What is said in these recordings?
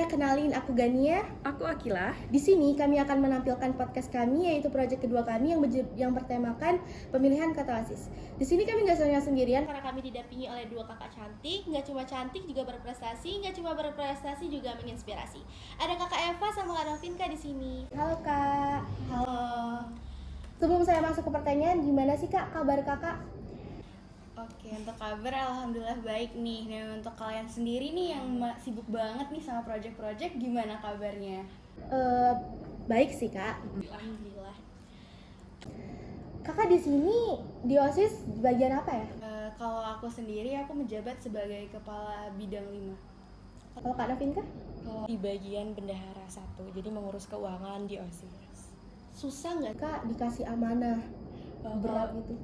kenalin aku Gania. Aku Akila. Di sini kami akan menampilkan podcast kami, yaitu proyek kedua kami yang bertemakan pemilihan ketua OSIS. Di sini kami nggak sendirian karena kami didampingi oleh dua kakak cantik. Nggak cuma cantik, juga berprestasi. Nggak cuma berprestasi, juga menginspirasi. Ada kakak Eva sama kak Novinka di sini. Halo kak. Halo. Sebelum saya masuk ke pertanyaan, gimana sih kak kabar kakak? Oke, untuk kabar alhamdulillah baik nih. Dan untuk kalian sendiri nih yang sibuk banget nih sama project-project, gimana kabarnya? Baik sih kak. Alhamdulillah. Kakak di sini di OSIS bagian apa ya? Kalau aku sendiri aku menjabat sebagai kepala bidang 5. Kalau kak Novinka? Kalau di bagian bendahara 1, jadi mengurus keuangan di OSIS. Susah nggak kak dikasih amanah berat gitu?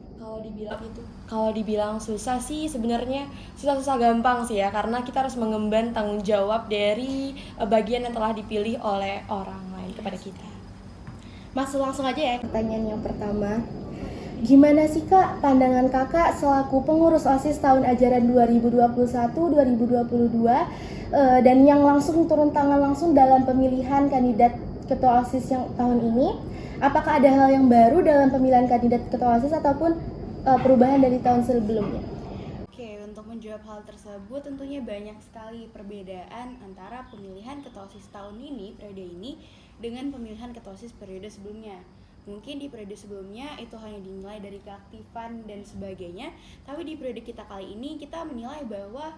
Kalau dibilang susah sih sebenarnya susah gampang sih ya, karena kita harus mengemban tanggung jawab dari bagian yang telah dipilih oleh orang lain kepada kita. Masuk langsung aja ya pertanyaan yang pertama. Gimana sih kak pandangan kakak selaku pengurus OSIS tahun ajaran 2021-2022 dan yang langsung turun tangan langsung dalam pemilihan kandidat ketua OSIS yang tahun ini? Apakah ada hal yang baru dalam pemilihan kandidat ketua OSIS ataupun perubahan dari tahun sebelumnya? Oke, untuk menjawab hal tersebut tentunya banyak sekali perbedaan antara pemilihan ketua OSIS tahun ini, periode ini, dengan pemilihan ketua OSIS periode sebelumnya. Mungkin di periode sebelumnya itu hanya dinilai dari keaktifan dan sebagainya, tapi di periode kita kali ini kita menilai bahwa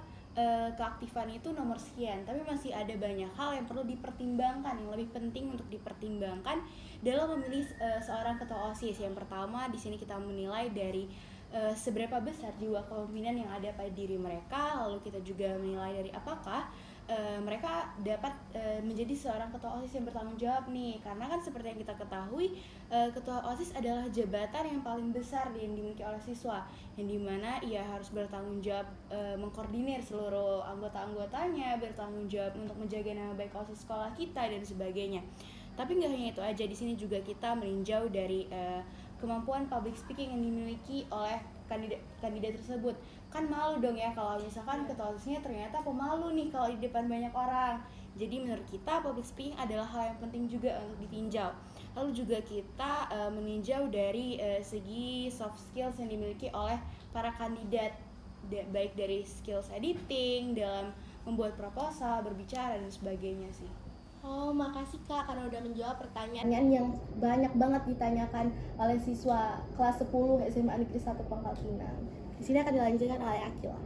keaktifan itu nomor sekian, tapi masih ada banyak hal yang perlu dipertimbangkan, yang lebih penting untuk dipertimbangkan dalam memilih seorang ketua OSIS. Yang pertama di sini kita menilai dari seberapa besar jiwa kepemimpinan yang ada pada diri mereka, lalu kita juga menilai dari apakah mereka dapat menjadi seorang ketua OSIS yang bertanggung jawab nih, karena kan seperti yang kita ketahui ketua OSIS adalah jabatan yang paling besar yang dimiliki oleh siswa, yang dimana ia harus bertanggung jawab mengkoordinir seluruh anggota-anggotanya, bertanggung jawab untuk menjaga nama baik OSIS sekolah kita dan sebagainya. Tapi nggak hanya itu aja, di sini juga kita meninjau dari kemampuan public speaking yang dimiliki oleh kandidat tersebut. Kan malu dong ya kalau misalkan ketua OSISnya ternyata pemalu nih kalau di depan banyak orang. Jadi menurut kita public speaking adalah hal yang penting juga untuk ditinjau. Lalu juga kita meninjau dari segi soft skills yang dimiliki oleh para kandidat, baik dari skills editing, dalam membuat proposal, berbicara dan sebagainya sih. Oh, makasih Kak karena udah menjawab pertanyaan yang banyak banget ditanyakan oleh siswa kelas 10 SMA Negeri 1 Pangkal Pinang. Di sini akan dilanjutkan oleh Akila.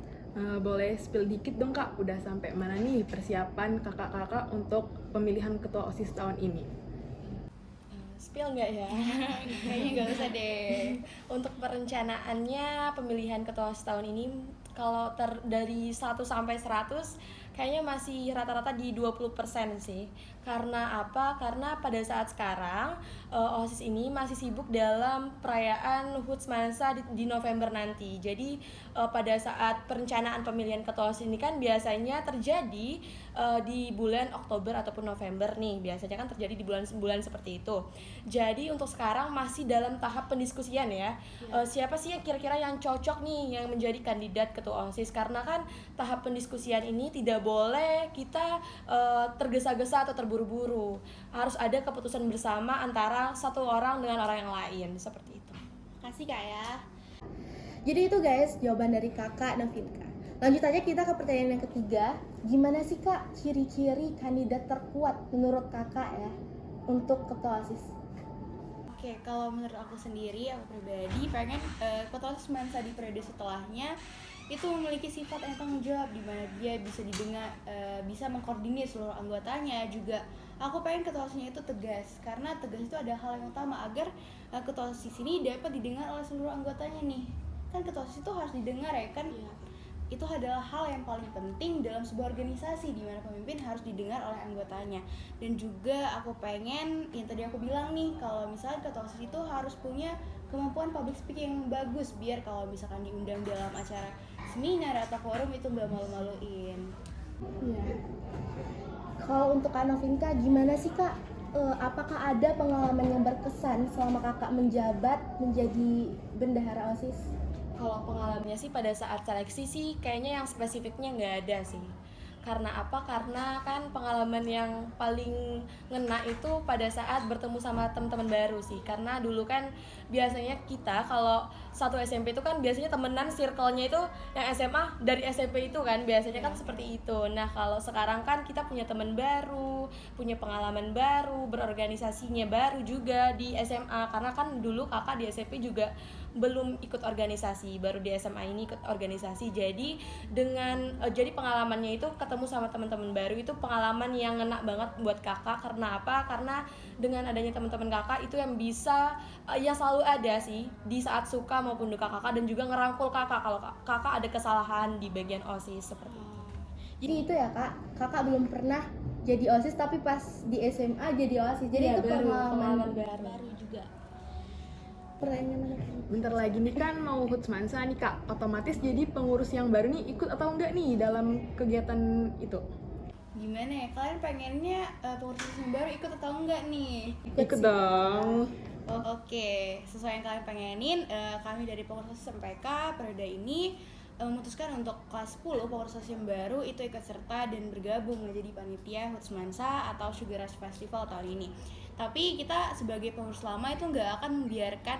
Boleh spill dikit dong kak, udah sampai mana nih persiapan kakak-kakak untuk pemilihan ketua OSIS tahun ini? Spill nggak ya? Kayaknya nggak usah deh. Untuk perencanaannya pemilihan ketua OSIS tahun ini, kalau dari 1 sampai 100 kayaknya masih rata-rata di 20% sih. Karena apa? Karena pada saat sekarang OSIS ini masih sibuk dalam perayaan HUTS Mansa di November nanti. Jadi pada saat perencanaan pemilihan ketua OSIS ini kan biasanya terjadi di bulan Oktober ataupun November nih. Biasanya kan terjadi di bulan-bulan seperti itu. Jadi untuk sekarang masih dalam tahap pendiskusian ya. Siapa sih yang kira-kira yang cocok nih yang menjadi kandidat ketua OSIS? Karena kan tahap pendiskusian ini tidak boleh kita tergesa-gesa atau terburu-buru. Harus ada keputusan bersama antara satu orang dengan orang yang lain, seperti itu. Makasih Kak ya. Jadi itu guys jawaban dari Kakak Novinka. Lanjut aja kita ke pertanyaan yang ketiga. Gimana sih Kak ciri-ciri kandidat terkuat menurut Kakak ya untuk ketua OSIS? Oke, kalau menurut aku sendiri, aku pribadi pengen ketua OSIS Mansa di periode setelahnya itu memiliki sifat yang tanggung jawab, di mana dia bisa didengar, bisa mengkoordinir seluruh anggotanya. Juga aku pengen ketua OSISnya itu tegas, karena tegas itu ada hal yang utama agar ketua OSIS ini dapat didengar oleh seluruh anggotanya nih. Kan ketua OSIS itu harus didengar ya kan? Itu adalah hal yang paling penting dalam sebuah organisasi, di mana pemimpin harus didengar oleh anggotanya. Dan juga aku pengen yang tadi aku bilang nih, kalau misalnya ketua OSIS itu harus punya kemampuan public speaking yang bagus, biar kalau misalkan diundang dalam acara seminar atau forum itu nggak malu-maluin. Iya. Kalau untuk Kak Novinka gimana sih Kak? Apakah ada pengalaman yang berkesan selama Kakak menjabat menjadi bendahara OSIS? Kalau pengalamannya sih pada saat seleksi sih kayaknya yang spesifiknya nggak ada sih. Karena apa? Karena kan pengalaman yang paling ngena itu pada saat bertemu sama teman-teman baru sih. Karena dulu kan biasanya kita kalau satu SMP itu kan biasanya temenan circle-nya itu yang SMA dari SMP itu kan biasanya kan seperti itu. Nah, kalau sekarang kan kita punya teman baru, punya pengalaman baru, berorganisasinya baru juga di SMA. Karena kan dulu kakak di SMP juga belum ikut organisasi, baru di SMA ini ikut organisasi. Jadi jadi pengalamannya itu ketemu sama teman-teman baru itu pengalaman yang ngena banget buat kakak. Karena apa? Karena dengan adanya teman-teman kakak itu yang bisa yang selalu ada sih di saat suka maupun duka kakak, dan juga ngerangkul kakak kalau kakak ada kesalahan di bagian OSIS seperti itu. Jadi itu ya kak, kakak belum pernah jadi OSIS tapi pas di SMA jadi OSIS. Jadi Iya, itu pengalaman baru juga. Pertanyaan apa? Bentar lagi nih kan mau HUT Semansa nih Kak, otomatis jadi pengurus yang baru nih ikut atau enggak nih dalam kegiatan itu? Gimana ya, kalian pengennya pengurus yang baru ikut atau enggak nih? Ikut dong. Oke, sesuai yang kalian pengenin, kami dari pengurus MPK periode ini memutuskan untuk kelas 10 pengurus yang baru itu ikut serta dan bergabung menjadi panitia HUT Semansa atau Sugar Rush Festival tahun ini. Tapi kita sebagai pengurus lama itu nggak akan membiarkan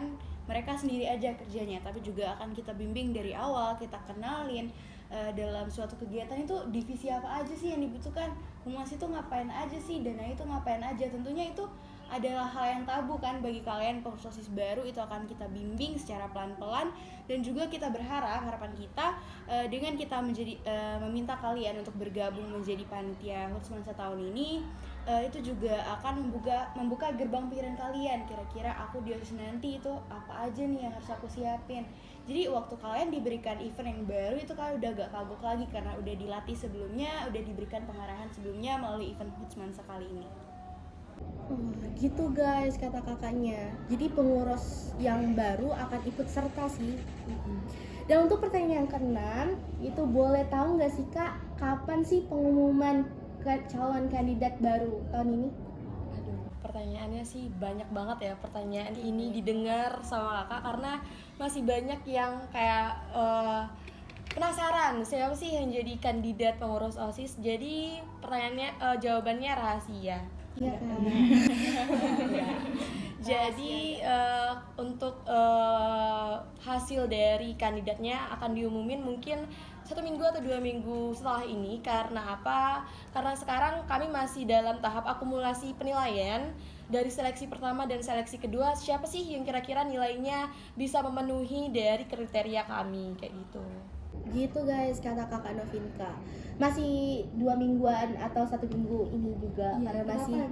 mereka sendiri aja kerjanya, tapi juga akan kita bimbing dari awal, kita kenalin dalam suatu kegiatan itu divisi apa aja sih yang dibutuhkan, humas itu ngapain aja sih, dana itu ngapain aja. Tentunya itu adalah hal yang tabu kan bagi kalian pengurus OSIS baru, itu akan kita bimbing secara pelan-pelan. Dan juga kita harapan kita dengan kita meminta kalian untuk bergabung menjadi panitia HUT Semansa tahun ini, itu juga akan membuka gerbang pikiran kalian, kira-kira aku di OSIS nanti itu apa aja nih yang harus aku siapin. Jadi waktu kalian diberikan event yang baru itu kalian udah gak kagok lagi karena udah dilatih sebelumnya, udah diberikan pengarahan sebelumnya melalui event HUT Semansa kali ini. Gitu guys kata kakaknya. Jadi pengurus yang baru akan ikut serta sih. Dan untuk pertanyaan yang keenam, itu boleh tahu nggak sih kak, kapan sih pengumuman calon kandidat baru tahun ini? Aduh, pertanyaannya sih banyak banget ya. Pertanyaan ini didengar sama kakak karena masih banyak yang kayak penasaran siapa sih yang jadi kandidat pengurus OSIS. Jadi pertanyaannya jawabannya rahasia. Iya kan. Jadi untuk hasil dari kandidatnya akan diumumin mungkin 1 minggu atau 2 minggu setelah ini. Karena apa? Karena sekarang kami masih dalam tahap akumulasi penilaian dari seleksi pertama dan seleksi kedua. Siapa sih yang kira-kira nilainya bisa memenuhi dari kriteria kami kayak gitu. Gitu guys kata kakak Novinka. Masih 2 mingguan atau 1 minggu ini juga karena masih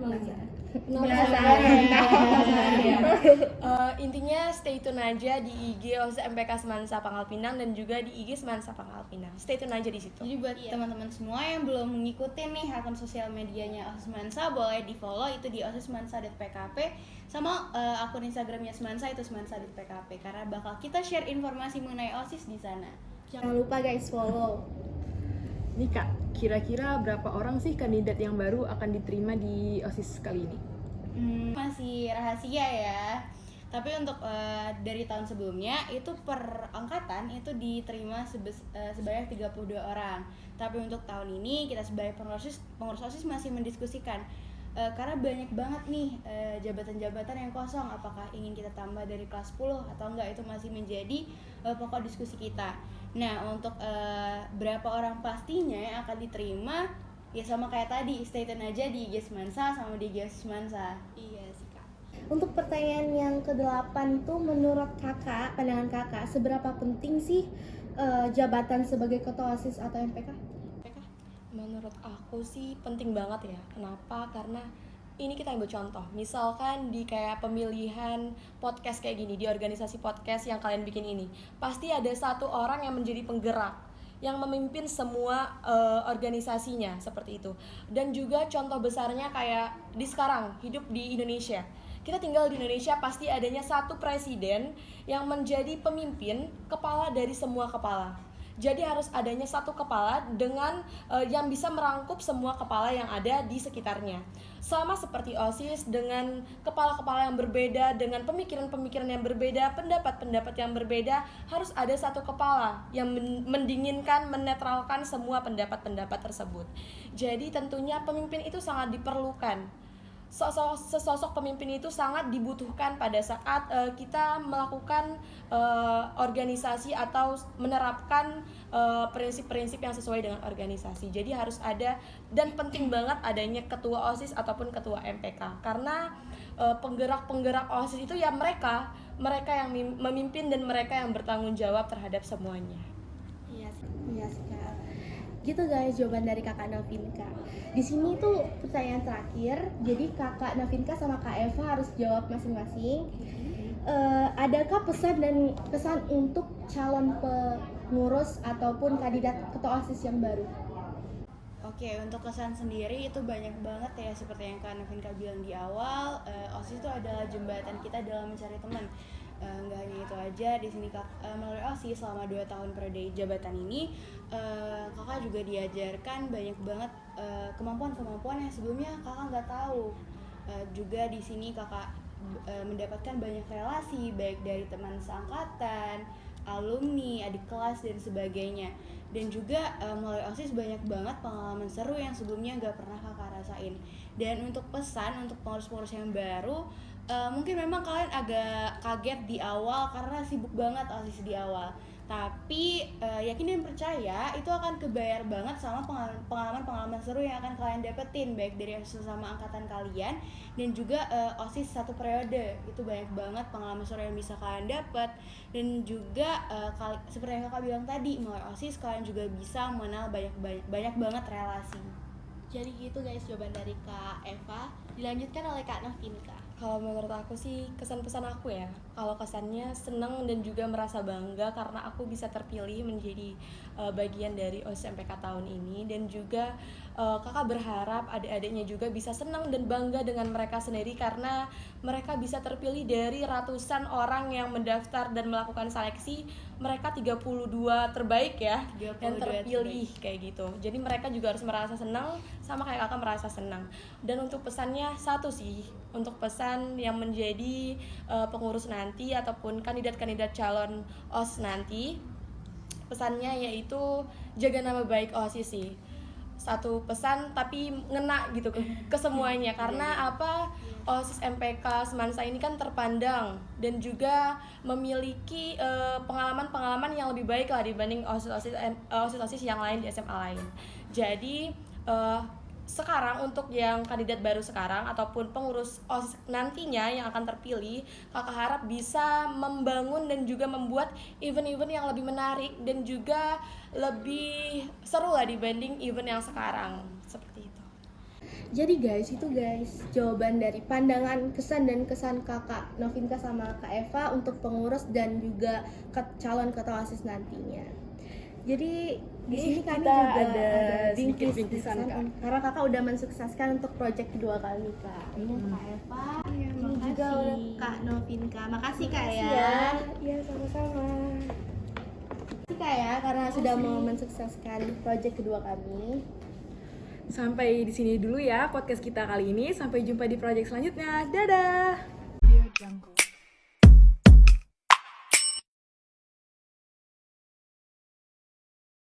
intinya stay tune aja di IG OSIS MPK Semansa Pangkal Pinang dan juga di IG Semansa Pangkal Pinang. Stay tune aja di situ. Jadi buat teman-teman semua yang belum mengikuti nih akun sosial medianya OSIS Semansa, boleh di follow itu di osissemansa.pkp, sama akun Instagramnya Semansa itu semansa.pkp, karena bakal kita share informasi mengenai OSIS di sana. Jangan lupa guys follow. Nih Kak, kira-kira berapa orang sih kandidat yang baru akan diterima di OSIS kali ini? Masih rahasia ya. Tapi untuk dari tahun sebelumnya itu per angkatan itu diterima sebanyak 32 orang. Tapi untuk tahun ini kita sebagai pengurus OSIS masih mendiskusikan karena banyak banget nih jabatan-jabatan yang kosong, apakah ingin kita tambah dari kelas 10 atau enggak, itu masih menjadi pokok diskusi kita. Nah, untuk berapa orang pastinya yang akan diterima, ya sama kayak tadi, stay tune aja di IG Semansa sama di IG Semansa. Iya sih Kak. Untuk pertanyaan yang ke-8 tuh, menurut kakak, pandangan kakak, seberapa penting sih jabatan sebagai ketua OSIS atau MPK? Menurut aku sih penting banget ya. Kenapa? Karena ini kita ambil contoh. Misalkan di kayak pemilihan podcast kayak gini, di organisasi podcast yang kalian bikin ini, pasti ada satu orang yang menjadi penggerak, yang memimpin semua organisasinya seperti itu. Dan juga contoh besarnya kayak di sekarang hidup di Indonesia. Kita tinggal di Indonesia, pasti adanya satu presiden yang menjadi pemimpin, kepala dari semua kepala. Jadi harus adanya satu kepala dengan yang bisa merangkup semua kepala yang ada di sekitarnya. Sama seperti OSIS, dengan kepala-kepala yang berbeda, dengan pemikiran-pemikiran yang berbeda, pendapat-pendapat yang berbeda, harus ada satu kepala yang mendinginkan, menetralkan semua pendapat-pendapat tersebut. Jadi tentunya pemimpin itu sangat diperlukan. Sesosok pemimpin itu sangat dibutuhkan pada saat kita melakukan organisasi atau menerapkan prinsip-prinsip yang sesuai dengan organisasi. Jadi harus ada, dan penting banget adanya ketua OSIS ataupun ketua MPK, karena penggerak-penggerak OSIS itu ya mereka yang memimpin dan mereka yang bertanggung jawab terhadap semuanya. Iya sih Kak. Gitu guys, jawaban dari Kakak Novinka. Di sini tuh pertanyaan terakhir. Jadi Kakak Novinka sama Kak Eva harus jawab masing-masing. Adakah pesan dan kesan untuk calon pengurus ataupun kandidat ketua OSIS yang baru? Oke, untuk kesan sendiri itu banyak banget ya, seperti yang Kak Novinka bilang di awal, OSIS itu adalah jembatan kita dalam mencari teman. Nggak hanya itu aja, di sini melalui OSIS selama 2 tahun periode jabatan ini, kakak juga diajarkan banyak banget kemampuan-kemampuan yang sebelumnya kakak nggak tahu. Juga di sini kakak mendapatkan banyak relasi, baik dari teman seangkatan, alumni, adik kelas, dan sebagainya. Dan juga melalui OSIS banyak banget pengalaman seru yang sebelumnya nggak pernah kakak rasain. Dan untuk pesan untuk pengurus-pengurus yang baru, mungkin memang kalian agak kaget di awal karena sibuk banget OSIS di awal. Tapi yakin dan percaya itu akan kebayar banget sama pengalaman-pengalaman seru yang akan kalian dapetin, baik dari sesama angkatan kalian dan juga OSIS satu periode. Itu banyak banget pengalaman seru yang bisa kalian dapat. Dan juga seperti yang kakak bilang tadi, melalui OSIS kalian juga bisa mengenal banyak banget relasi. Jadi gitu guys jawaban dari Kak Eva. Dilanjutkan oleh Kak Novinka. Kalau menurut aku sih, kesan-pesan aku ya, kalau kesannya senang dan juga merasa bangga karena aku bisa terpilih menjadi bagian dari OSIS MPK tahun ini. Dan juga kakak berharap adik-adiknya juga bisa senang dan bangga dengan mereka sendiri karena mereka bisa terpilih dari ratusan orang yang mendaftar dan melakukan seleksi. Mereka 32 terbaik ya, 32 yang terpilih kayak gitu. Jadi mereka juga harus merasa senang sama kayak kakak merasa senang. Dan untuk pesannya satu sih, untuk pesan yang menjadi pengurus nanti ataupun kandidat-kandidat calon OSIS nanti, pesannya yaitu jaga nama baik OSIS sih. Satu pesan tapi ngena gitu ke semuanya, karena apa, OSIS MPK Semansa ini kan terpandang dan juga memiliki pengalaman-pengalaman yang lebih baik lah dibanding OSIS yang lain di SMA lain. Jadi sekarang untuk yang kandidat baru sekarang ataupun pengurus OSIS nantinya yang akan terpilih, kakak harap bisa membangun dan juga membuat event-event yang lebih menarik dan juga lebih seru lah dibanding event yang sekarang, seperti itu. Jadi guys, itu guys jawaban dari pandangan kesan dan kesan Kakak Novinka sama Kak Eva untuk pengurus dan juga calon ketua OSIS nantinya. Jadi di sini kami kita juga ada sedikit bingkisan bingkisan, Kak. karena Kakak udah mensukseskan untuk proyek kedua kali Kak. Ini Kak Eva, ini juga udah Kak Novinka. Makasih Kak ya. Iya, sama-sama. Makasih Kak ya karena sudah mau mensukseskan proyek kedua kami. Sampai di sini dulu ya podcast kita kali ini. Sampai jumpa di project selanjutnya. Dadah. Dear Jungle.